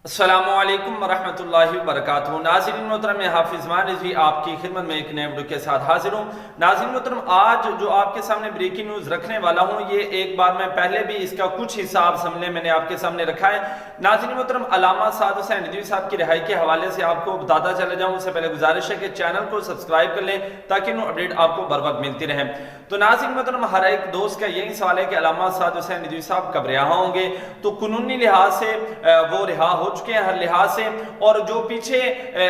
अस्सलामुअलैकुम वरहमतुल्लाहि वबरकातुहू। नाज़रीन मोहतरम, मैं हाफिज ज़मान रिज़वी आपकी खिदमत में एक नए वीडियो के साथ हाजिर हूँ। नाज़रीन मोहतरम, आज जो आपके सामने ब्रेकिंग न्यूज़ रखने वाला हूँ, ये एक बार मैं पहले भी इसका कुछ हिस्सा आप समझ लें, मैंने आपके सामने रखा है। नाज़रीन मोहतरम, अल्लामा साद हुसैन रिज़वी साहब की रिहाई के हवाले से आपको बताता चला जाऊँ, उससे पहले गुजारिश है कि चैनल को सब्सक्राइब कर लें ताकि नो अपडेट आपको बर वक्त मिलती रहे। तो नाज़रीन मोहतरम, हर एक दोस्त का यही सवाल है कि अल्लामा साद हुसैन रिज़वी साहब कब रिहा होंगे। तो कानूनी लिहाज से वो रिहा हो चुके हैं हर लिहाज से, और जो पीछे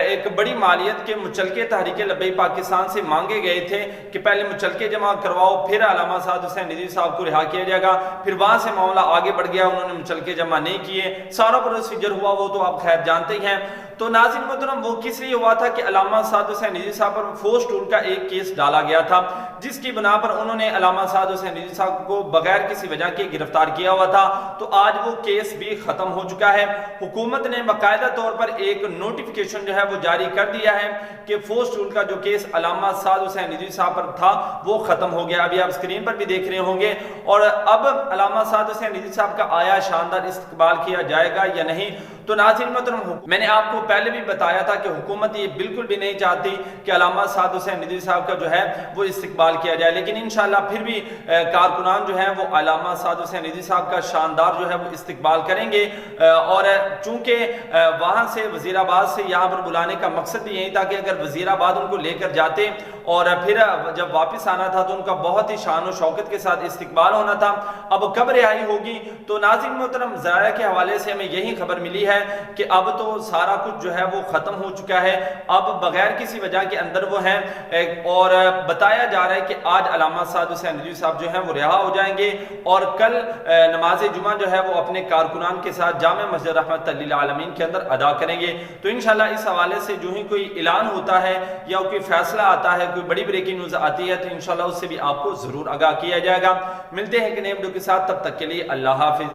एक बड़ी मालियत के मुचलके तहरीक लब्बैक पाकिस्तान से मांगे गए थे कि पहले मुचलके जमा करवाओ फिर अल्लामा साद हुसैन रिज़वी साहब को रिहा किया जाएगा, फिर वहां से मामला आगे बढ़ गया, उन्होंने मुचलके जमा नहीं किए, सारा प्रोसीजर हुआ वो तो आप खैर जानते ही हैं। तो नाज़रीन मोहतरम, वो किस लिए हुआ था कि अल्लामा साद हुसैन रिज़वी साहब पर फोर्स टूल का एक केस डाला गया था, जिसकी बिना पर उन्होंने अल्लामा साद हुसैन रिज़वी साहब को बगैर किसी वजह के गिरफ्तार किया हुआ था। तो आज वो केस भी खत्म हो चुका है। हुकूमत ने बाकायदा तौर पर एक नोटिफिकेशन जो है वो जारी कर दिया है कि फोर्स टूल का जो केस अल्लामा साद हुसैन रिज़वी साहब पर था वो खत्म हो गया। अभी आप स्क्रीन पर भी देख रहे होंगे। और अब अल्लामा साद हुसैन रिज़वी साहब का आया शानदार इस्तकबाल किया जाएगा या नहीं। तो नाज़रीन मोहतरम, मैंने आपको पहले भी बताया था कि हुकूमत ये बिल्कुल भी नहीं चाहती कि अल्लामा साद हुसैन रिज़वी साहब का जो है वो इस्तकबाल किया जाए, लेकिन इंशाअल्लाह फिर भी कारकुनान जो है वो अल्लामा साद हुसैन रिज़वी साहब का शानदार जो है वो इस्तकबाल करेंगे। और चूंकि वहां से वजीराबाद से यहाँ पर बुलाने का मकसद भी यही था कि अगर वजीराबाद उनको लेकर जाते और फिर जब वापस आना था तो उनका बहुत ही शान और शौकत के साथ इस्तकबाल होना था। अब कब रिहाई होगी? तो नाज़रीन मोहतरम, ज़राया के हवाले से हमें यही खबर मिली है कि अब तो सारा कुछ जो है वो खत्म हो चुका है, अब बगैर किसी वजह के अंदर वो हैं। और बताया जा रहा है कि आज अल्लामा साद हुसैन रिज़वी साहब जो है वो रिहा हो जाएंगे और कल नमाज जुमा जो है वो अपने कारकुनान के साथ जामे मस्जिद रहमत लिल आलमीन के अंदर अदा करेंगे। तो इंशाल्लाह इस हवाले से जो ही कोई ऐलान होता है या कोई फैसला आता है, कोई बड़ी ब्रेकिंग न्यूज़ आती है, तो इंशाल्लाह उससे भी आपको जरूर आगाह किया जाएगा। मिलते हैं एक नए वीडियो के साथ, तब तक के लिए अल्लाह हाफिज।